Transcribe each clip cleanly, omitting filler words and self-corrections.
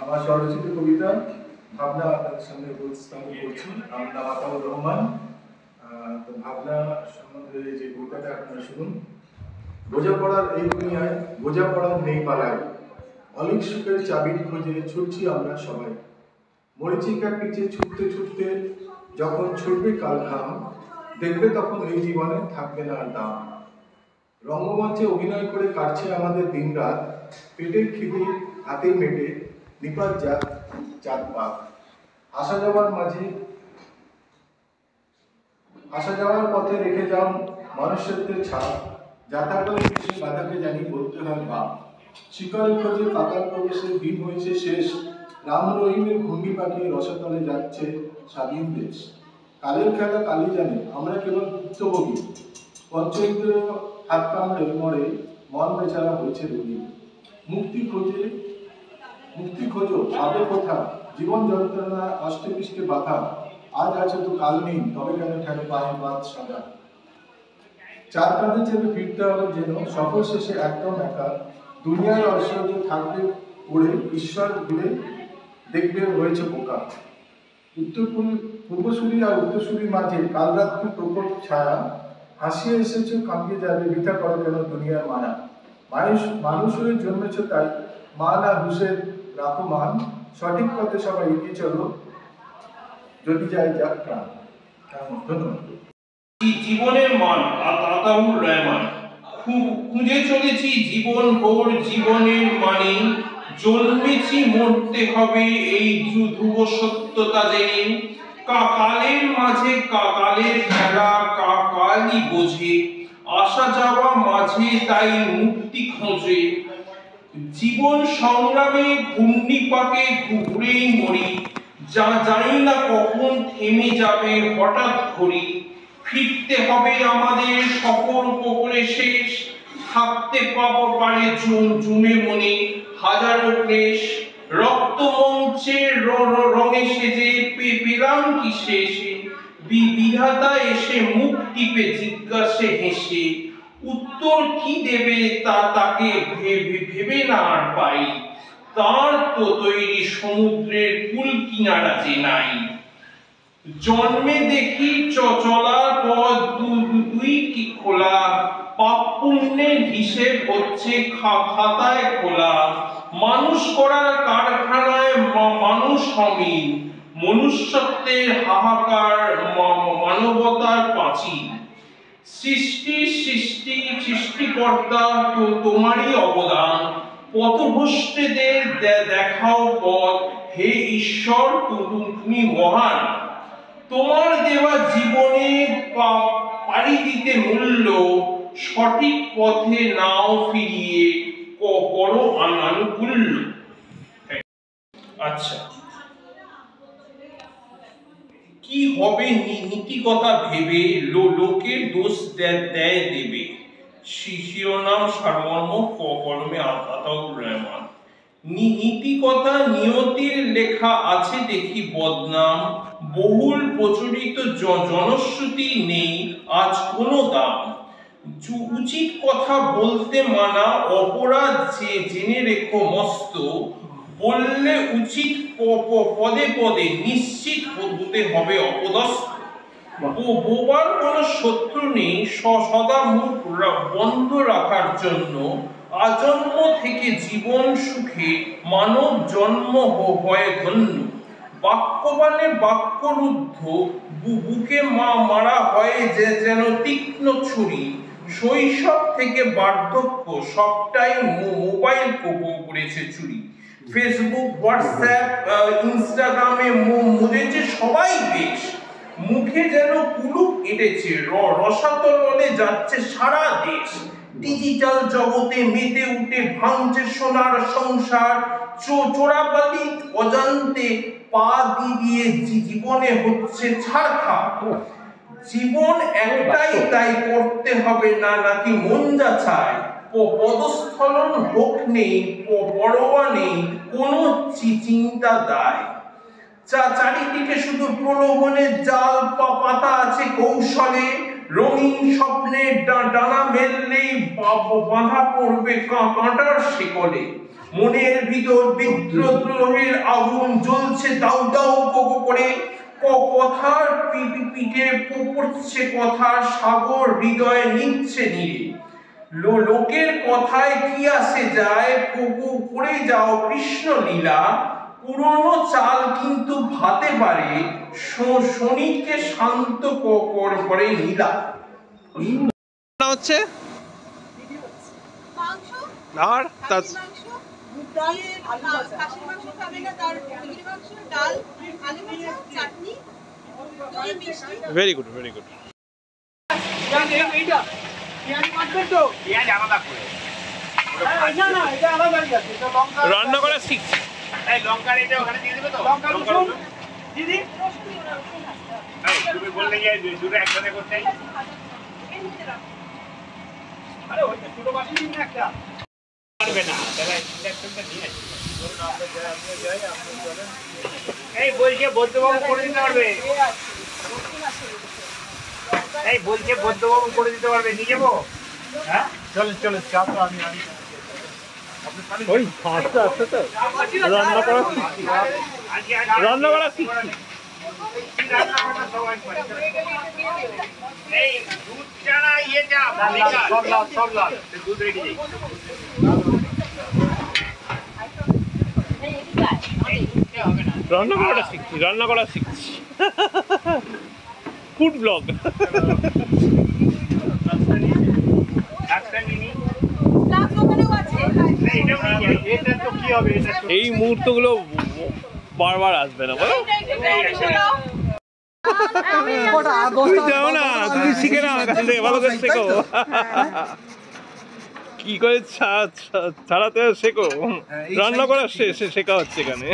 আমার স্বরচিত কবিতা ভাবনা আপনাদের সামনে উপস্থাপন করছি। আমার নাম আতাউর রহমান। তো ভাবনা সম্বন্ধে যে কবিতাটা আপনারা শুনুন। বোঝাপড়ার এই দুনিয়ায় বোঝাপড়ার নেই পালায়, অনেক সুখের চাবির খোঁজে ছুটছি আমরা সবাই। মরিচিকার নিচে ছুটতে ছুটতে যখন ছুটবে কাল ঘাম, দেখবে তখন এই জীবনে থাকবে না আর দাম। রঙ্গমঞ্চে অভিনয় করে কাটছে আমাদের দিনরাত, পেটের খিদে হাতে মেটে নিপাত জাত পাক। আসা যাওয়ার পথে রেখে যাও মানুষত্বের ছাপ, যাতায়াতের পিছিয়ে বাধাকে জানি বলতে হয় বাপ। শিকার খোঁজে পাতাল প্রবেশে দিন হয়েছে শেষ, রাম রহিমের ঘূর্ণি পাখি রসাতলে যাচ্ছে স্বাধীন দেশ। কালের খেলা কালি জানে, আমরা কেবল ভুক্তভোগী, পঞ্চেন্দ্র হাত কামড়ে মরে মন বেচারা হয়েছে রোগী। মুক্তি খোঁজো পাবে কোথা, জীবন যন্ত্রণা অষ্টে পৃষ্ঠে বাধা, আজ আছে তো কাল নেই, তবে কেন ঠেলে পায়ে বাদ সাদা। চার কাঁধে চেপে ফিরতে হবে যেন সফর শেষে একদম একা, দুনিয়ার ঐশ্বর্য থাকবে পড়ে ঈশ্বর ভুলে দেখবে হয়েছে বোকা। পূর্বসূরি আর উত্তরসূরির মাঝে কাল রাত্রি প্রকট ছায়া, হাসিয়ে এসেছে কাঁপিয়ে যাবে, বৃথা করো কেন দুনিয়ার মায়া। মানুষ হয়ে জন্মেছ তাই মান আর হুঁশের রাখো মান, সঠিক পথে সবাই এগিয়ে চলো, যদি যায় যাক প্রাণ। ধন্যবাদ। জীবনের মান আতাউর রহমান। খুঁজে চলেছি জীবন ভোর জীবনের মানে, জন্মেছি মরতে হবে এই ধ্রুব সত্যতা জেনে। কালের মাঝে কালের খেলা কালই বোঝে, আসা যাওয়া মাঝে তাই মুক্তি খোঁজে। জীবন সংগ্রামে ঘূর্ণিপাকে ঘুরেই মরি, জানি না কখন থেমে যাবে হঠাৎ ঘড়ি। ফিরতে হবে আমাদের সকল উপরে শেষ, থাকতে পারে জুমে মনে হাজারো ক্লেশ। রক্ত মঞ্চের রঙে সেজে পেলাম কি শেষে, বিধাতা এসে মুখ টিপে জিজ্ঞাসে হেসে, উত্তর কি দেবে তাকে ভেবে না আর পাই। তার তো তৈরি সমুদ্রের কুল কিনারা যে নাই। জন্মে দেখি চলার পথ দুই কি খোলা, পাপ পুণ্যের হিসেব হচ্ছে খাতায় খোলা। মানুষ করার কারখানায় মানুষ অমিল, মনুষ্যত্বের হাহাকার মানবতার প্রাচীর। সৃষ্টিকর্তা তোমারই অবদান, পথভ্রষ্টদের দেখাও পথ, হে ঈশ্বর তুমি মহান। তোমার দেওয়া জীবনে পাড়ি দিতে মূল্য, সঠিক পথে নাও ফিরিয়ে করো আনুকূল্য। আচ্ছা, কি হবে নীতিকথা ভেবে লোকের দোষ দেবে, শিরোনাম সারমর্ম কলমে আতাউর রহমান। নীতিকথা নিয়তির লেখা আছে দেখি বদনাম, বহুল প্রচলিত জনশ্রুতি নেই আজ কোনো দাম। উচিত কথা বলতে মানা, অপরাধ জেনে রেখো মস্ত, বললে উচিত পদে পদে নিশ্চিত হতে হবে অপদস্থ। বোবার কোনো শত্রু নেই সদা মুখ বন্ধ রাখার জন্য, আজন্ম থেকে জীবন সুখে মানব জন্ম হয় ধন্য। বাক্যবাণে বাক্যরুদ্ধ বুকে মারা হয় যেন তীক্ষ্ণ ছুরি, শৈশব থেকে বার্ধক্য সবটাই মোবাইল করেছে চুরি। ফেসবুক হোয়াটসঅ্যাপ ইনস্টাগ্রামে মরেছে সবাই বেশ, মুখে যেন কুলুপ এঁটেছে, রসাতলে যাচ্ছে সারা দেশ। ডিজিটাল জগতে মেতে উঠে ভাঙছে সোনার সংসার, চোরাবালি অজান্তে পা দিয়ে জীবনে হচ্ছে ছাড়খাড়। জীবন একটাই তাই করতে হবে না নাকি মন যা চায়, পদস্খলন হোক নেই পরোয়া নেই কোনো চিন্তা দায়। চারিদিকে শুধু প্রলোভনের জাল পাতা আছে কৌশলে, রঙিন স্বপ্নের ডানা মেললেই বাঁধা পড়বে কাঁটার শিকলে। মনের ভিতর বিদ্রোহের আগুন জ্বলছে দাউ দাউ করে, কথার পিঠে পড়ছে কথার সাগর হৃদয়ে নিচ্ছে নীড়ে। লোকের কথায় কি আসে যায়, করে যাও কৃষ্ণ লীলা, পুরনো চাল কিন্তু ভাতে পারে, শনিকে শান্ত করে নীলা। হচ্ছে are very good very good. রান্না করা শিখছি। লঙ্কার এটা ওখানে দিয়ে দেবে তো? দিদি তুমি বললে যে দুটো একসাথে করতে। আরে ওই ছোট বাটি দিন না একটা। পারবে না তাহলে ইন্ডাকশনটা নিয়ে আসি। এই বলছে বৌদ্ধবাবু করে দিতে পারবে। এই বলছে বৌদ্ধবাবু করে দিতে পারবে, নিয়ে যাবো? হ্যাঁ চলেন চলেন, চা তো আমি আনি। ওই আস্তে আস্তে তো রান্না করা শিখছি, রান্না করা শিখছি। এই দুধ চা না ইয়ে চা? সব লাল দুধ রেডি নেই। রান্না করাটা শিখছি, রান্না করা শিখছি। Food blog. এই মুহূর্তগুলো বারবার আসবে না, বলো? তুমি যাও না, তুমি শিখে নাও এখান থেকে, ভালো করে শেখো। কি করে ছাড়াতে শেখো, রান্না করা শেখা হচ্ছে এখানে।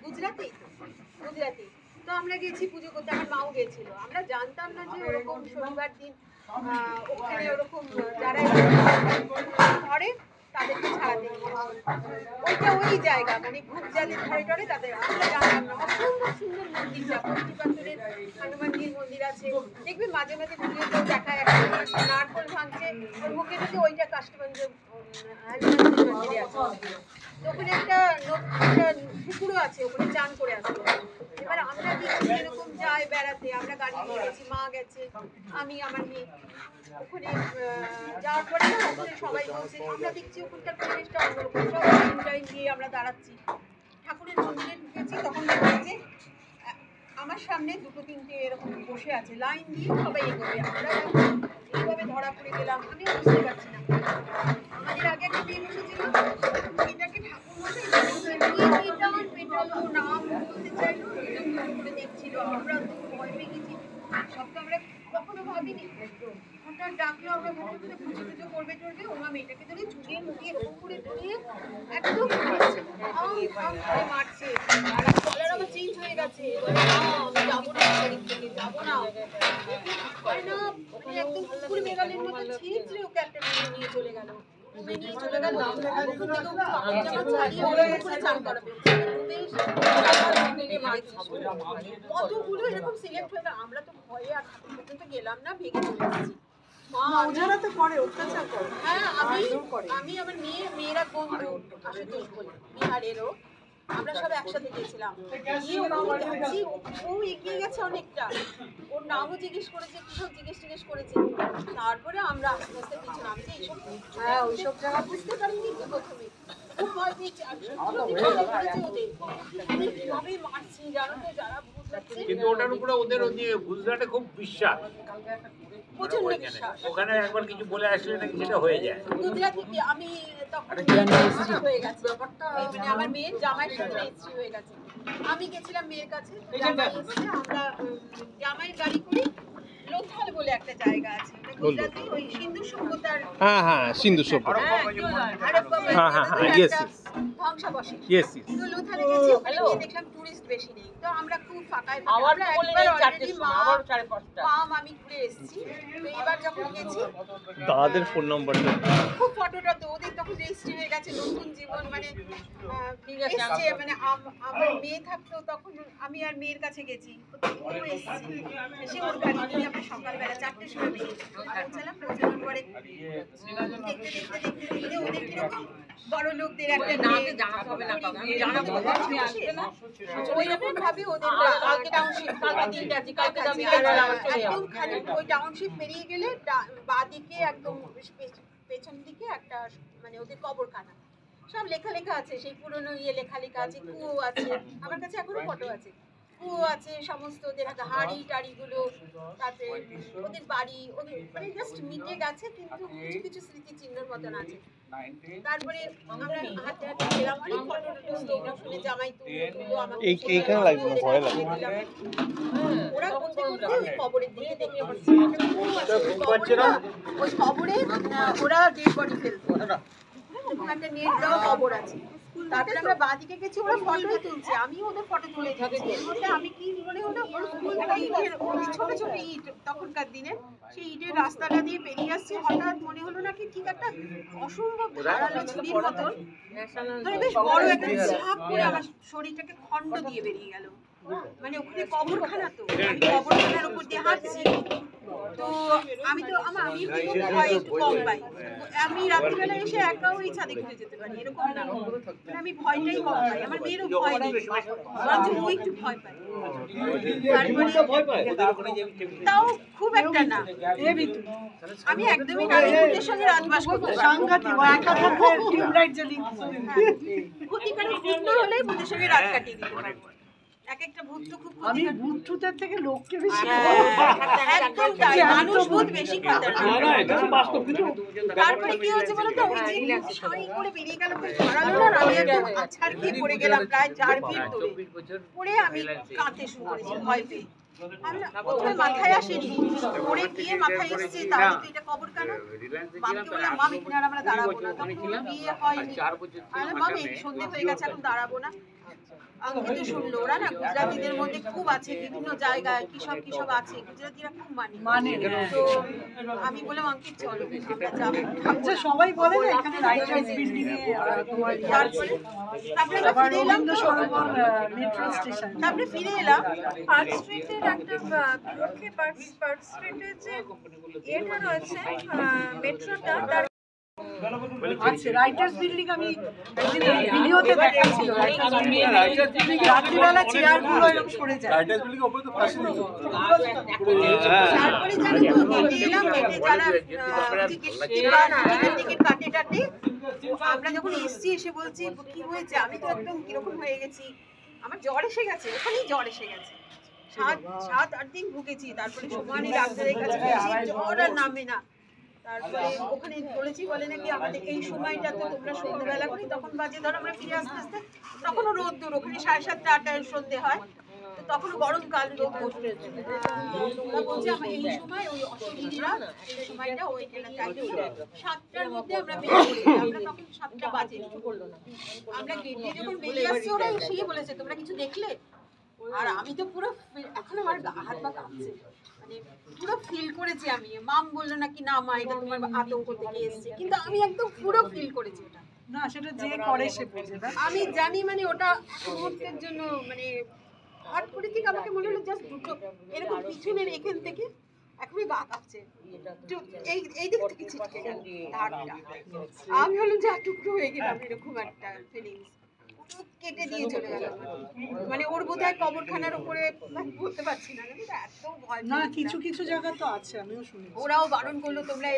গুজরাটে তো আমরা গেছি পুজো করতে, আমার মাও গেছিল। আমরা জানতাম না যে ওরকম শনিবার দিন ওখানে ওরকম যারা ধরে তাদেরকে ছাড়াতে ওইটা ওই জায়গা মানে গুজরাটের ধরে ধরে তাদের। আমরা জানতাম না, অসম্ভব সুন্দর মন্দির, জাফরটি পাথরের হনুমানজির মন্দির আছে। দেখবে মাঝে মাঝে ভিডিওতেও দেখা, একটা নারকল ভাঙছে, ওর মুখে থেকে ওইটা কাষ্টগঞ্জ হনুমানজির মন্দিরে আছে। ওখানে একটা পুকুরও আছে, ওখানে চান করে আসতো। এবার আমরা দেখছি এরকম যাই বেড়াতে, আমরা গাড়ি নিয়ে গেছি, মা গেছে, আমি আমার মেয়ে। ওখানে যাওয়ার পরে না ওখানে সবাই বলছে, আমরা দেখছি ওখানকার পরিবেশটা অন্যরকম, সব লাইন দিয়ে আমরা দাঁড়াচ্ছি। ঠাকুরের মন্দিরে ঢুকেছি, তখন দেখছি যে আমার সামনে দুটো তিনটে এরকম বসে আছে, লাইন দিয়ে সবাই এগোবে। আমরা এইভাবে ধরা পড়ে গেলাম, আমি বুঝতে পারছি না। আমাদের আগে একটা মেয়ে বসেছিল, এটাকে ঠাকুর মশাই পেটালো, নাম বলতে চাইলো, করে দেখছিল। আমরা তো ভয় পেয়ে গেছি, সব তো আমরা কখনো ভাবিনি। হঠাৎ ডাকলো, আমরা মনে হচ্ছে পুজো টুজো করবে টরবে, ওমা মেয়েটাকে ধরে ঝুঁকিয়ে মুটিয়ে এরকম করে ধরিয়ে একদম মারছে। আর কালার আমার চেঞ্জ হয়ে গেছে, আমি যাবো না, যাবো না, হয় না, একদম কুকুর মেঘালের মতো ছিঁচড়ে ওকে একটা নিয়ে চলে গেল। কতগুলো এরকম সিলেক্ট হয়ে গেল, আমরা তো ভয়ে আর পর্যন্ত গেলাম না, ভেঙে চলে এসেছি। ওনারা তো করে অত্যাচার করে। হ্যাঁ, আমি আমার মেয়েরা বন্ধু আশুতোষ বলে বিহারেরও, আমরা সব একসাথে গেছিলাম। ও এগিয়ে গেছে অনেকটা, ওর নামও জিজ্ঞেস করেছে, কোথাও জিজ্ঞেস করেছে। তারপরে আমরা আস্তে আস্তে পিছনে, আমি যে এইসব ওইসব জায়গা বুঝতে পারিনি তো প্রথমে, খুব ভয় পেয়েছি। কিভাবে মারছি জানো তো, যারা কিন্তু ওটার উপরে ওদের গুজরাটে খুব বিশ্বাস, ওখানে একবার কিছু বলে আসলে নাকি সেটা হয়ে যায়। গুজরাটে আমি তখন হয়ে গেছে ব্যাপারটা, মানে আমার মেয়ের জামাইয়ের সাথে রেজিস্ট্রি হয়ে গেছে। আমি গেছিলাম মেয়ের কাছে, জামাই এসেছে, আমরা জামাইয়ের গাড়ি করি লোথাল বলে একটা জায়গা আছে, ওটা গুজরাটি, ওই সিন্ধু সভ্যতার হ্যাঁ সিন্ধু সভ্যতা। হারাপ্পা হ্যাঁ, yes, একটা yes. ধ্বংসাবশেষ। ইয়েস তো লোথালে গেছি, ওখানে গিয়ে দেখলাম টুরিস্ট বেশি নেই, তো আমরা খুব ফাঁকায় আমরা একবার অলরেডি আমি ঘুরে এসেছি। তো এবার যখন গেছি দাদাদের ফোন নাম্বারটা খুব ফটোটা, তো ওদের তখন রেজিস্ট্রি হয়ে গেছে, নতুন জীবন মানে এসছে, মানে আমার মেয়ে থাকতো তখন, আমি আর মেয়ের কাছে গেছি, ও এসছে, এসে ওর গাড়ি নিয়ে আমরা সকালবেলা 4টের সময় বেরিয়েছি, পৌঁছালাম, পৌঁছানোর পরে দেখতে ওদের কিরকম বড় লোকদের একটা ওইরকম ভাবে ওদের একদম খালি ওই টাউনশিপ পেরিয়ে গেলে বাঁদিকে একদম পেছন দিকে একটা মানে ওদের কবরখানা, সব লেখা লেখা আছে, সেই পুরনো লেখা লেখা আছে, কুয়ো আছে, আমার কাছে এখনো ফটো আছে, কুয়ো আছে, সমস্ত ওদের হাড়ি টাড়িগুলো, তারপরে ওদের বাড়ি, ওদের মানে জাস্ট মিটে গেছে, কিন্তু কিছু কিছু স্মৃতিচিহ্নের মতন আছে। তারপরে আমরা হাতে হাতে গেলাম, অনেক ফটো টটো শুনে জামাই তুলো আমাকে এইখানে লাগবে না, ভয় লাগে। ওরা করতে করতে ওই কবরের দিকে দেখতে পাচ্ছি ওই কবরে ওরা ডেড বডি ফেলতো, একটা নেট দেওয়া কবর আছে। তারপরে আমরা বাঁদিকে গেছি, ওরা ফটোই তুলছে, আমিও ওদের ফটো তুলে দিচ্ছি। এর মধ্যে আমি কি মনে হলো, ইটের ছোট ছোট ইট তখনকার দিনে, সেই ইটের রাস্তাটা দিয়ে পেরিয়ে আসছে, হঠাৎ মনে হলো নাকি ঠিক একটা অসম্ভব ধারালো ছুরির মতন ধরে বেশ বড় একটা ঝাঁক করে আমার শরীরটাকে খণ্ড দিয়ে বেরিয়ে গেল। মানে ওখানে কবরখানা, তো আমি কবরখানার উপর দিয়ে হাঁটছি, তো আমি তো আমি ভয় একটু কম পাই, আমি রাত্রিবেলা এসে একা ওই ছাদে ঘুরে যেতে পারি, এরকম না, মানে আমি ভয়টাই কম পাই, আমার মেয়েরও ভয় নেই, বরঞ্চ ও একটু ভয় পায়, তাও খুব একটা না, আমি একদমই না, আমি ভূতের সঙ্গে রাজবাস করতে ক্ষতিকারক ভূত না হলে ভূতের সঙ্গে রাত কাটিয়ে দিতে পারবো। এক একটা ভূত তো খুব আমি ভূত টুতের থেকে লোককে বেশি একদম তাই, মানুষ ভূত বেশি খতরনাক। তারপরে কি হয়েছে বলো তো, ওই যে শাড়ি করে বেরিয়ে গেল, ধরালো না, আমি একদম আছাড় খেয়ে পড়ে গেলাম, প্রায় 4 ফিট দূরে পড়ে আমি কাঁদতে শুরু করেছি ভয় পেয়ে। প্রথমে মাথায় আসেনি, পড়ে গিয়ে মাথায় এসছে, তাহলে তো এটা কবরখানা। মাকে বললাম, মা এখানে আর আমরা দাঁড়াবো না, তখন বিয়ে হয়নি, আরে মা সন্ধে হয়ে গেছে, এখন দাঁড়াবো না। অঙ্কিত শুনলো, ওরা না গুজরাটিদের মধ্যে খুব আছে, বিভিন্ন জায়গায় কি সব আছে, গুজরাটিরা খুব মানে, তো আমি বললাম অঙ্কিত চলো আমরা যাবো। আচ্ছা, সবাই বলে না এখানে রাইটার্স বিল্ডিং এ তোমার তারপরে আমরা ফিরে এলাম তো সরোবর মেট্রো স্টেশন, তারপরে ফিরে এলাম পার্ক স্ট্রিটের একটা লক্ষ্যে পার্ক স্ট্রিটের যে এটা রয়েছে মেট্রোটা, তার আচ্ছা রাইটার্স বিল্ডিং আমি একদিন ভিডিওতে দেখাচ্ছিল, রাত্রিবেলা চেয়ারগুলো এরকম সরে যায়। তারপরে জানো তো হেঁটে এলাম, হেঁটে যারা টিকিট কাটে আমরা যখন এসছি, এসে বলছি কি হয়েছে, আমি তো একদম কিরকম হয়ে গেছি, আমার জ্বর এসে গেছে, ওখানেই জ্বর এসে গেছে, 7-8 দিন ভুগেছি। তারপরে সমানে ডাক্তারের কাছে গেছি, জ্বর আর নামে না। তারপরে ওখানে বলেছি, বলে নাকি আমাদের এই সময়টাতে তোমরা সন্ধ্যেবেলা করি, তখন বাজে ধর আমরা ফিরে আস্তে আস্তে, তখনও রোদ দূর, ওখানে 7:30-8টায় সন্ধ্যে হয়, তো তখনও গরমকাল, রোদ বসবে। তোমরা বলছে আমার এই সময় ওই অশরীররা এই সময়টা ওই 7টার মধ্যে আমরা বেরিয়ে পড়ি, আমরা তখন 7টা বাজে, আমরা গেটে যখন বেরিয়ে আসছি, ওরা এসেই বলেছে তোমরা কিছু দেখলে? আর আমি তো পুরো এখন আমার হাত পা কাঁপছে, মানে পুরো ফিল করেছি আমি। মাম বললো নাকি না মা এটা তোমার আতঙ্ক থেকে এসেছে, কিন্তু আমি একদম পুরো ফিল করেছি ওটা। না সেটা যে করে সে বোঝে না, আমি জানি, মানে ওটা মুহূর্তের জন্য মানে হট করে ঠিক আমাকে মনে হলো জাস্ট দুটো এরকম পিছনের এখান থেকে এখনই গা কাঁপছে, এই দিক থেকে ছিটকে গেল ধারটা, আমি হলো যা টুকরো হয়ে গেলাম, এরকম একটা ফিলিংস কেটে দিয়ে চলে গেল। মানে ওর বোধহয় কবরখানার উপরে বলতে পারছি না, এত ভয়। না কিছু কিছু জায়গা তো আছে, আমিও শুনেছি। ওরাও বারণ করলো তোমরা